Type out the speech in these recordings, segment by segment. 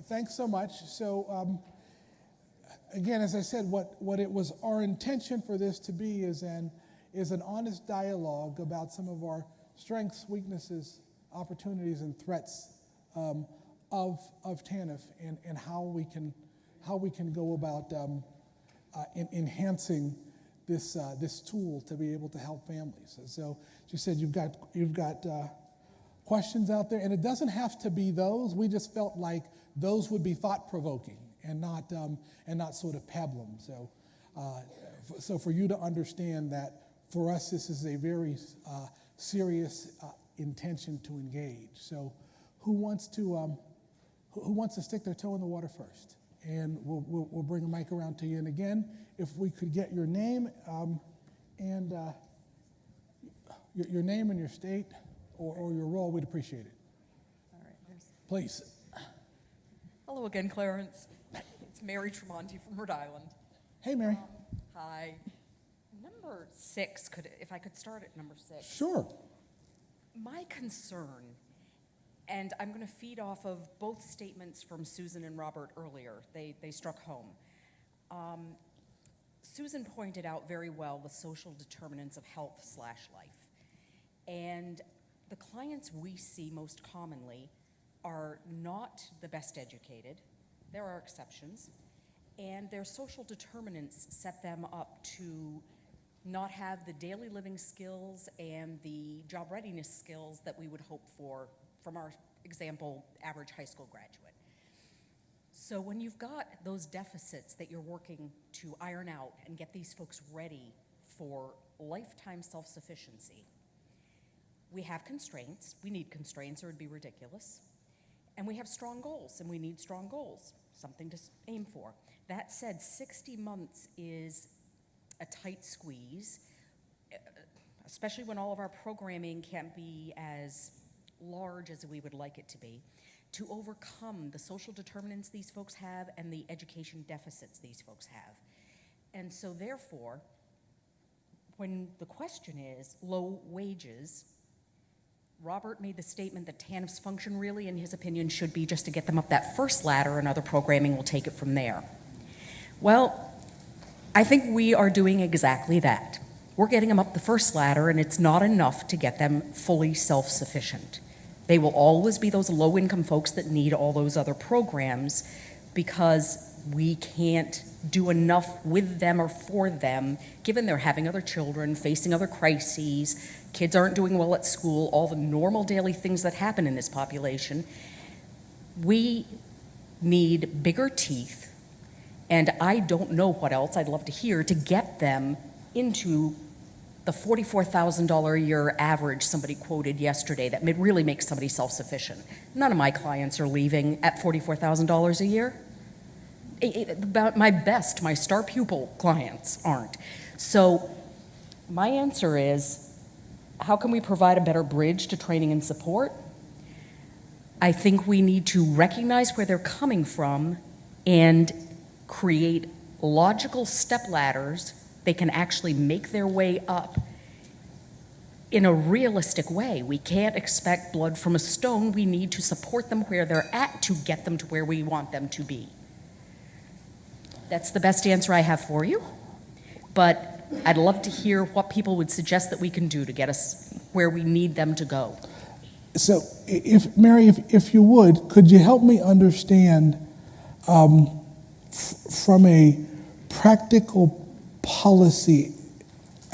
thanks so much. So, again, as I said, what it was our intention for this to be is an honest dialogue about some of our strengths, weaknesses, opportunities, and threats of TANF and how we can go about enhancing this tool to be able to help families. So, as you said, you've got questions out there, and it doesn't have to be those. We just felt like those would be thought-provoking and not sort of peblum. So for you to understand that for us this is a very serious intention to engage. So who wants to stick their toe in the water first? And we'll bring a mic around to you. And again, if we could get your name and your name and your state or your role, we'd appreciate it. All right, please. Hello again, Clarence. It's Mary Tremonti from Rhode Island. Hey, Mary. Hi. Number 6, if I could start at number 6. Sure. My concern, and I'm going to feed off of both statements from Susan and Robert earlier. They struck home. Susan pointed out very well the social determinants of health/life. And the clients we see most commonly are not the best educated. There are exceptions. And their social determinants set them up to not have the daily living skills and the job readiness skills that we would hope for from our example, average high school graduate. So when you've got those deficits that you're working to iron out and get these folks ready for lifetime self-sufficiency, we have constraints. We need constraints or it'd be ridiculous. And we have strong goals, and we need strong goals, something to aim for. That said, 60 months is a tight squeeze, especially when all of our programming can't be as large as we would like it to be, to overcome the social determinants these folks have and the education deficits these folks have. And so therefore, when the question is low wages, Robert made the statement that TANF's function really, in his opinion, should be just to get them up that first ladder and other programming will take it from there. Well, I think we are doing exactly that. We're getting them up the first ladder, and it's not enough to get them fully self-sufficient. They will always be those low-income folks that need all those other programs because we can't do enough with them or for them, given they're having other children, facing other crises, kids aren't doing well at school, all the normal daily things that happen in this population. We need bigger teeth, and I don't know what else I'd love to hear to get them into the $44,000 a year average somebody quoted yesterday that really makes somebody self-sufficient. None of my clients are leaving at $44,000 a year. About my star pupil clients aren't. So my answer is, how can we provide a better bridge to training and support? I think we need to recognize where they're coming from and create logical step ladders they can actually make their way up in a realistic way. We can't expect blood from a stone. We need to support them where they're at to get them to where we want them to be. That's the best answer I have for you, but I'd love to hear what people would suggest that we can do to get us where we need them to go. So, Mary, if you would, could you help me understand from a practical policy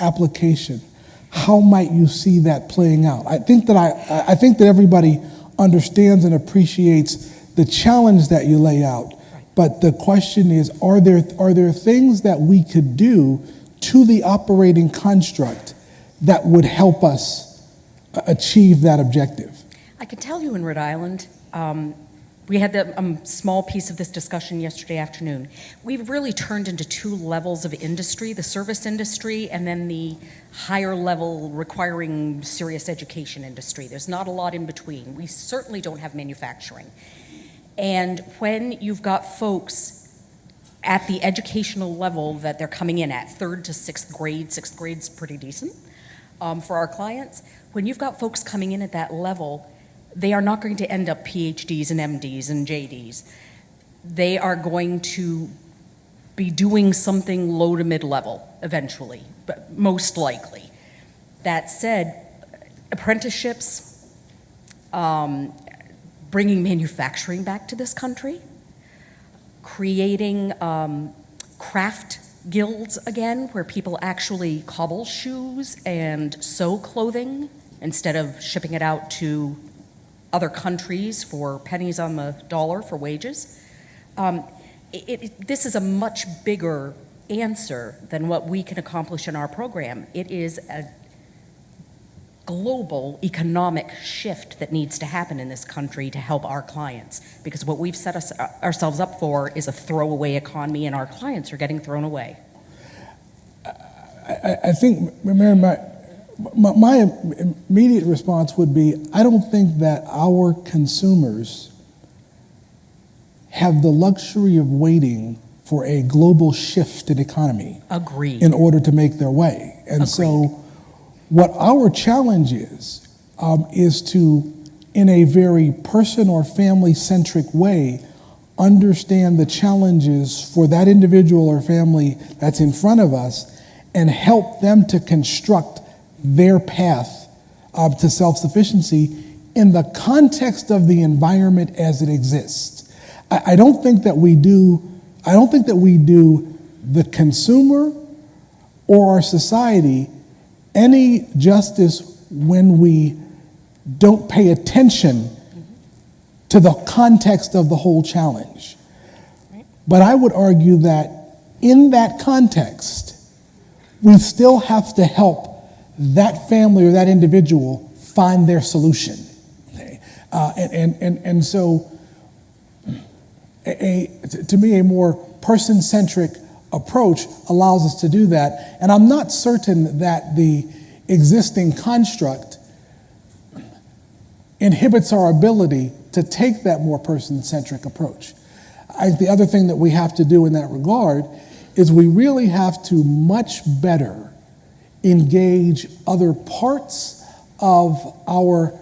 application, how might you see that playing out? I think that everybody understands and appreciates the challenge that you lay out. But the question is, are there things that we could do to the operating construct that would help us achieve that objective? I can tell you in Rhode Island, we had a small piece of this discussion yesterday afternoon. We've really turned into 2 levels of industry, the service industry and then the higher level requiring serious education industry. There's not a lot in between. We certainly don't have manufacturing. And when you've got folks at the educational level that they're coming in at, 3rd to 6th grade, 6th grade's pretty decent for our clients. When you've got folks coming in at that level, they are not going to end up PhDs and MDs and JDs. they are going to be doing something low to mid-level eventually, but most likely. That said, apprenticeships, bringing manufacturing back to this country, creating craft guilds again, where people actually cobble shoes and sew clothing instead of shipping it out to other countries for pennies on the dollar for wages. This is a much bigger answer than what we can accomplish in our program. It is a global economic shift that needs to happen in this country to help our clients, because what we've set ourselves up for is a throwaway economy, and our clients are getting thrown away. I think, Mary, my immediate response would be, I don't think that our consumers have the luxury of waiting for a global shift in economy. Agreed. In order to make their way. And Agreed. So what our challenge is to, in a very person or family-centric way, understand the challenges for that individual or family that's in front of us and help them to construct their path to self-sufficiency in the context of the environment as it exists. I don't think that we do the consumer or our society any justice when we don't pay attention to the context of the whole challenge. But I would argue that in that context, we still have to help that family or that individual find their solution. Okay? And so, to me, a more person-centric approach allows us to do that. And I'm not certain that the existing construct inhibits our ability to take that more person-centric approach. The other thing that we have to do in that regard is we really have to much better engage other parts of our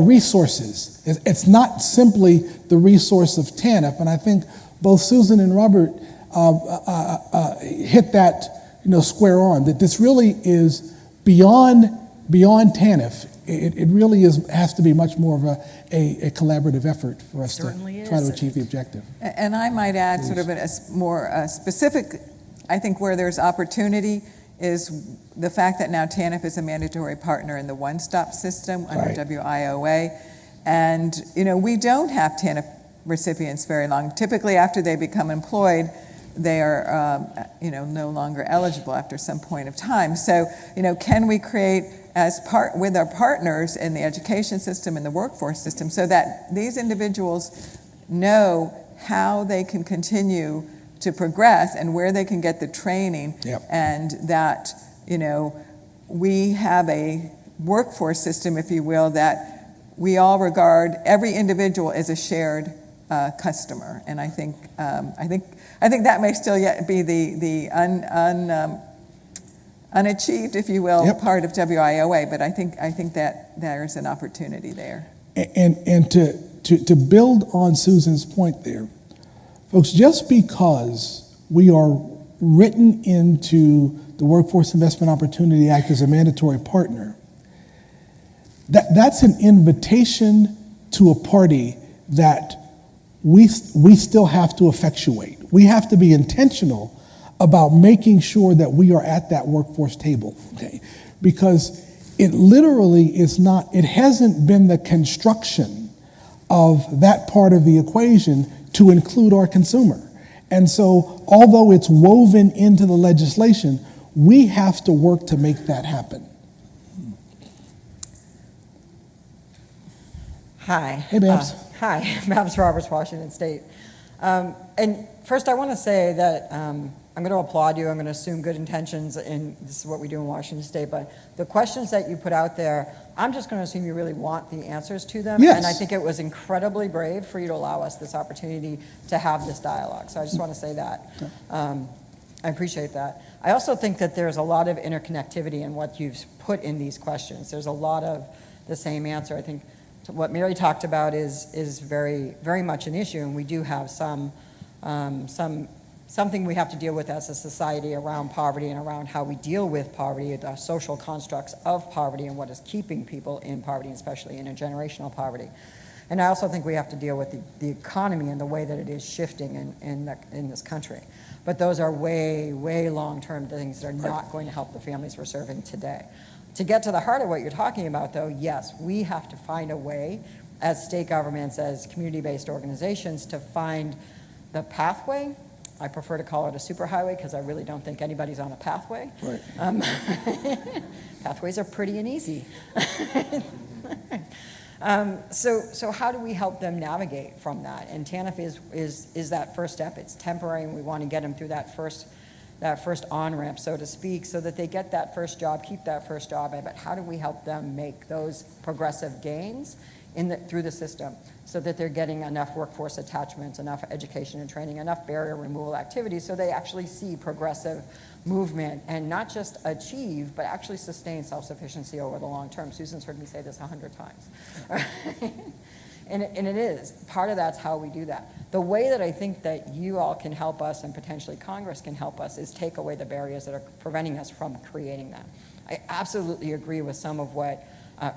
resources. It's not simply the resource of TANF, and I think both Susan and Robert hit that square on, that this really is beyond TANF. It really has to be much more of a collaborative effort for us to try to achieve the objective. And I might add sort of a more specific, I think where there's opportunity is the fact that now TANF is a mandatory partner in the one-stop system under WIOA. And we don't have TANF recipients very long. Typically after they become employed, they are no longer eligible after some point of time. So can we create with our partners in the education system and the workforce system so that these individuals know how they can continue to progress and where they can get the training, and that we have a workforce system, if you will, that we all regard every individual as a shared customer. And I think that may still yet be the unachieved, if you will, part of WIOA, but I think that there's an opportunity there. And to build on Susan's point there, folks, just because we are written into the Workforce Investment Opportunity Act as a mandatory partner, that's an invitation to a party that we still have to effectuate. We have to be intentional about making sure that we are at that workforce table, okay? Because it literally is not, it hasn't been the construction of that part of the equation to include our consumer. And so, although it's woven into the legislation, we have to work to make that happen. Hi. Hey, Babs. Hi, Babs Roberts, Washington State. And first I want to say that I'm going to applaud you. I'm going to assume good intentions, and this is what we do in Washington State, but the questions that you put out there, I'm just going to assume you really want the answers to them. Yes. And I think it was incredibly brave for you to allow us this opportunity to have this dialogue. So I just want to say that. I appreciate that. I also think that there's a lot of interconnectivity in what you've put in these questions. There's a lot of the same answer. I think what Mary talked about is very, very much an issue, and we do have something we have to deal with as a society around poverty and around how we deal with poverty, the social constructs of poverty, and what is keeping people in poverty, especially intergenerational poverty. And I also think we have to deal with the economy and the way that it is shifting in this country. But those are way, way long-term things that are not going to help the families we're serving today. To get to the heart of what you're talking about, though, yes, we have to find a way as state governments, as community-based organizations, to find the pathway. I prefer to call it a superhighway because I really don't think anybody's on a pathway. Right. Pathways are pretty and easy. So how do we help them navigate from that? And TANF is that first step. It's temporary, and we want to get them through that first on-ramp, so to speak, so that they get that first job, keep that first job. But how do we help them make those progressive gains through the system so that they're getting enough workforce attachments, enough education and training, enough barrier removal activities so they actually see progressive movement and not just achieve, but actually sustain self-sufficiency over the long term. Susan's heard me say this 100 times. And it is. Part of that's how we do that. The way that I think that you all can help us, and potentially Congress can help us, is take away the barriers that are preventing us from creating that. I absolutely agree with some of what,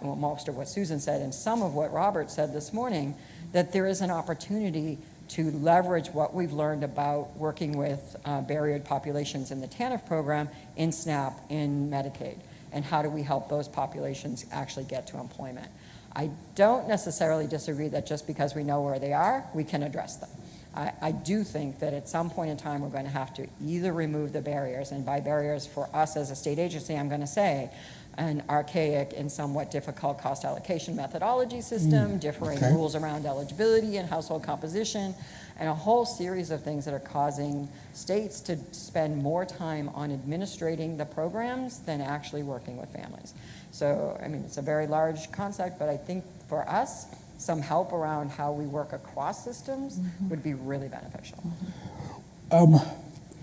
most of what Susan said, and some of what Robert said this morning, that there is an opportunity to leverage what we've learned about working with barriered populations in the TANF program, in SNAP, in Medicaid, and how do we help those populations actually get to employment. I don't necessarily disagree that just because we know where they are, we can address them. I do think that at some point in time, we're going to have to either remove the barriers, and by barriers for us as a state agency, I'm going to say an archaic and somewhat difficult cost allocation methodology system, differing rules around eligibility and household composition, and a whole series of things that are causing states to spend more time on administrating the programs than actually working with families. So, I mean, it's a very large concept, but I think for us, some help around how we work across systems would be really beneficial.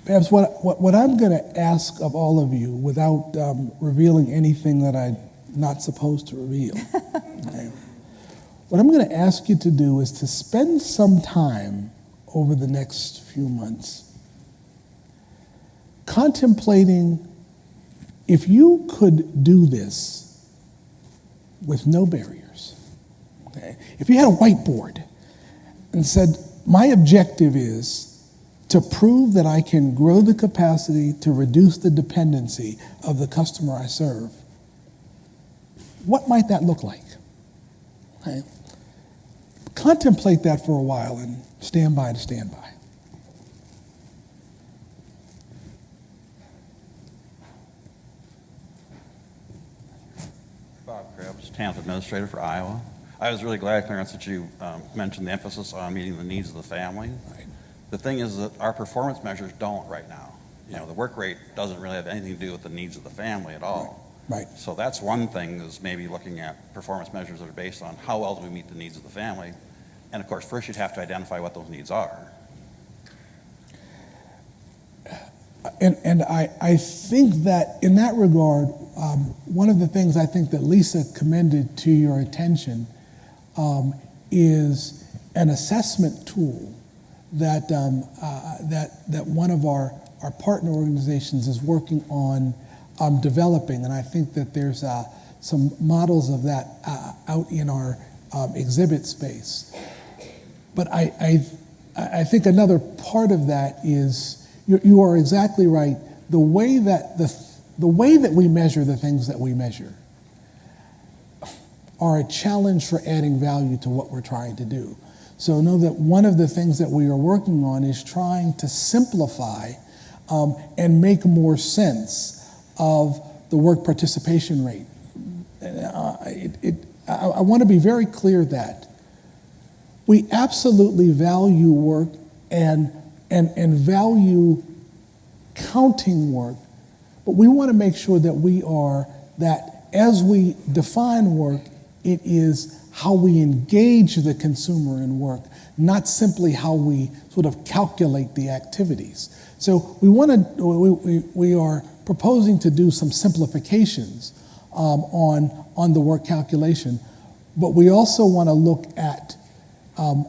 Perhaps what I'm going to ask of all of you, without revealing anything that I'm not supposed to reveal, okay, what I'm going to ask you to do is to spend some time over the next few months contemplating if you could do this with no barriers. Okay? If you had a whiteboard and said, my objective is to prove that I can grow the capacity to reduce the dependency of the customer I serve, what might that look like? Okay? Contemplate that for a while and stand by to stand by. Bob Krebs, TANF Administrator for Iowa. I was really glad, Clarence, that you mentioned the emphasis on meeting the needs of the family. Right. The thing is that our performance measures don't right now. You know, the work rate doesn't really have anything to do with the needs of the family at all. Right. So that's one thing, is maybe looking at performance measures that are based on how well do we meet the needs of the family. And of course, first you'd have to identify what those needs are. And I think that in that regard, one of the things I think that Lisa commended to your attention is an assessment tool that that one of our partner organizations is working on developing, and I think that there's some models of that out in our exhibit space. But I think another part of that is you are exactly right. The way that we measure the things that we measure are a challenge for adding value to what we're trying to do. So know that one of the things that we are working on is trying to simplify and make more sense of the work participation rate. I want to be very clear that we absolutely value work and value counting work, but we want to make sure that as we define work, it is how we engage the consumer in work, not simply how we sort of calculate the activities. So we are proposing to do some simplifications on the work calculation, But we also want to look at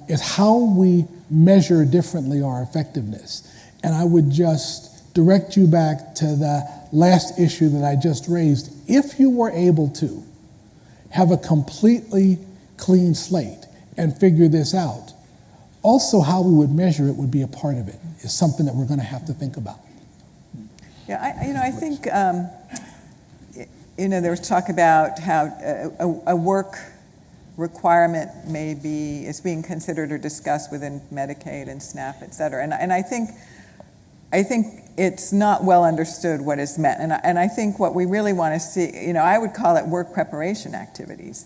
is how we measure differently our effectiveness. And I would just direct you back to the last issue that I just raised. If you were able to have a completely clean slate and figure this out, also how we would measure it would be a part of it, is something that we're going to have to think about. Yeah, I think, there was talk about how a work requirement is being considered or discussed within Medicaid and SNAP, et cetera. And I think it's not well understood what is meant. And I think what we really want to see, I would call it work preparation activities,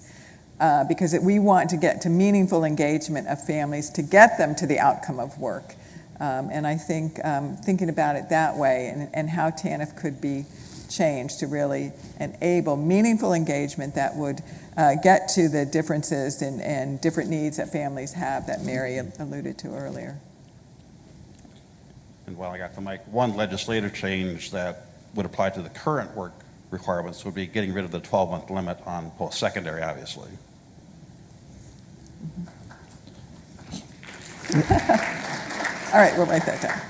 because we want to get to meaningful engagement of families to get them to the outcome of work. And I think thinking about it that way and how TANF could be changed to really enable meaningful engagement that would get to the differences and different needs that families have that Mary alluded to earlier. And while I got the mic, one legislative change that would apply to the current work requirements would be getting rid of the 12-month limit on post-secondary, obviously. All right, we'll write that down.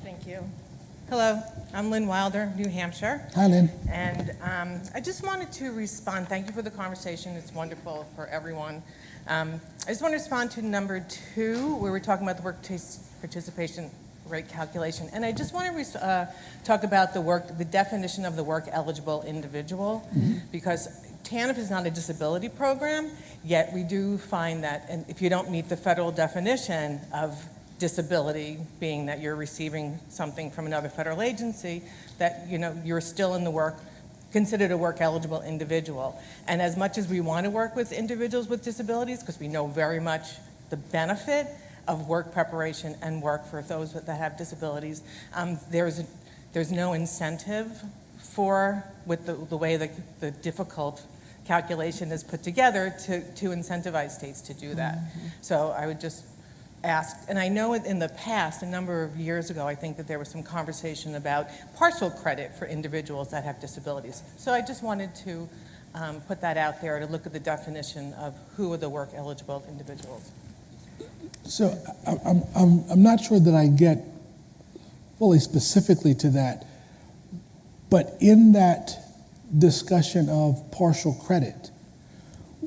Thank you. Hello, I'm Lynn Wilder, New Hampshire. Hi, Lynn. And I just wanted to respond. Thank you for the conversation. It's wonderful for everyone. I just want to respond to number 2, where we're talking about the work participation rate calculation. And I just want to talk about the definition of the work-eligible individual, because TANF is not a disability program, yet we do find that and if you don't meet the federal definition of disability, being that you're receiving something from another federal agency, that you're still in the considered a work-eligible individual. And as much as we want to work with individuals with disabilities, because we know very much the benefit of work preparation and work for those that have disabilities, there's no incentive with the way the difficult calculation is put together to incentivize states to do that. So I would just ask, and I know in the past, a number of years ago, I think that there was some conversation about partial credit for individuals that have disabilities. So I just wanted to put that out there to look at the definition of who are the work-eligible individuals. So I'm not sure that I get fully specifically to that, but in that discussion of partial credit,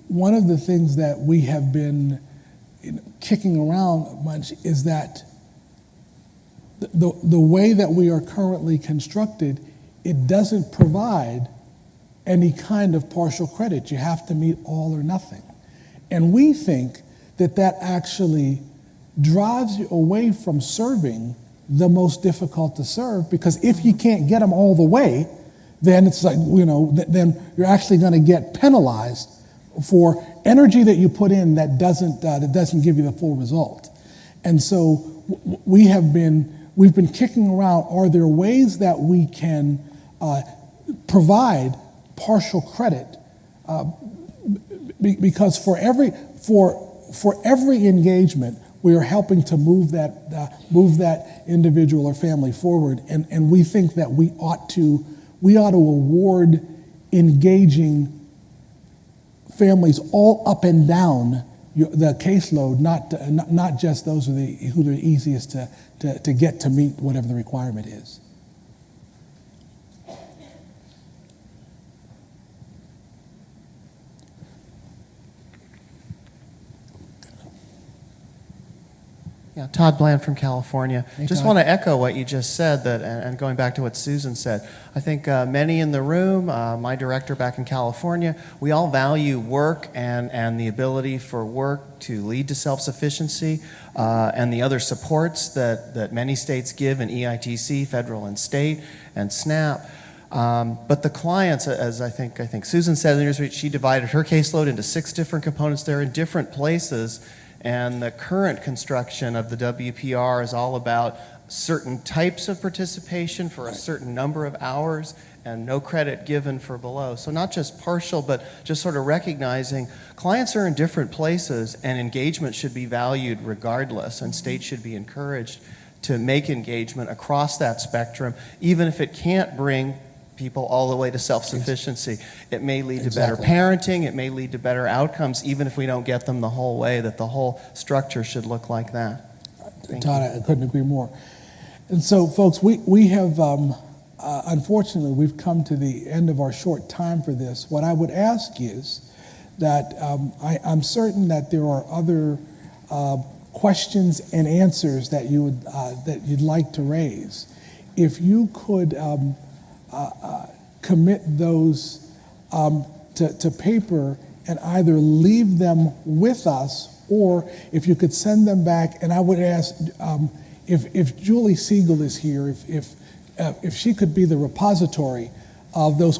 one of the things that we have been kicking around a bunch is that the way that we are currently constructed, it doesn't provide any kind of partial credit. You have to meet all or nothing. And we think that actually drives you away from serving the most difficult to serve, because if you can't get them all the way, then it's like, then you're actually going to get penalized for energy that you put in that doesn't give you the full result. And so we've been kicking around, are there ways that we can provide partial credit? Because for every engagement, we are helping to move that individual or family forward, and we think that we ought to award engaging families all up and down the caseload, not just those who are the easiest to get to meet whatever the requirement is. Yeah, Todd Bland from California. Hey, just Todd. want to echo what you just said, and going back to what Susan said. I think many in the room, my director back in California, we all value work and the ability for work to lead to self-sufficiency and the other supports that many states give in EITC, federal and state, and SNAP. But the clients, as I think Susan said, she divided her caseload into 6 different components. They're in different places. And the current construction of the WPR is all about certain types of participation for a certain number of hours and no credit given for below. So not just partial, but just sort of recognizing clients are in different places and engagement should be valued regardless, and states should be encouraged to make engagement across that spectrum, even if it can't bring people all the way to self-sufficiency. It may lead to better parenting, it may lead to better outcomes, even if we don't get them the whole way, that the whole structure should look like that. Todd, I couldn't agree more. And so, folks, we have, unfortunately, we've come to the end of our short time for this. What I would ask is that I'm certain that there are other questions and answers that you would that you'd like to raise. If you could commit those to paper and either leave them with us, or if you could send them back. And I would ask if Julie Siegel is here, if she could be the repository of those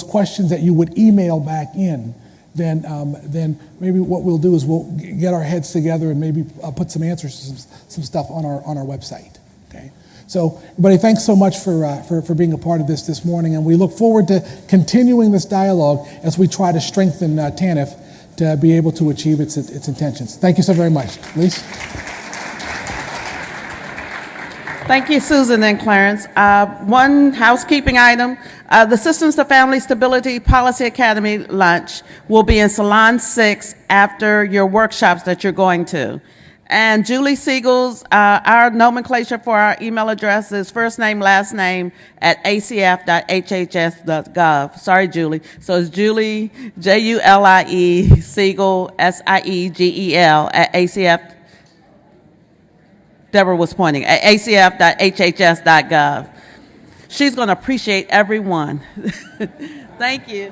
questions that you would email back in, then maybe what we'll do is we'll get our heads together and maybe put some answers to some stuff on our website. Okay. So, everybody, thanks so much for being a part of this morning, and we look forward to continuing this dialogue as we try to strengthen TANF to be able to achieve its intentions. Thank you so very much. Lise? Thank you, Susan and Clarence. One housekeeping item. The Systems to Family Stability Policy Academy lunch will be in Salon 6 after your workshops that you're going to. And Julie Siegel's, our nomenclature for our email address is first name, last name @acf.hhs.gov. Sorry, Julie. So it's Julie, Julie, Siegel, Siegel, @acf. Deborah was pointing, at acf.hhs.gov. She's going to appreciate everyone. Thank you.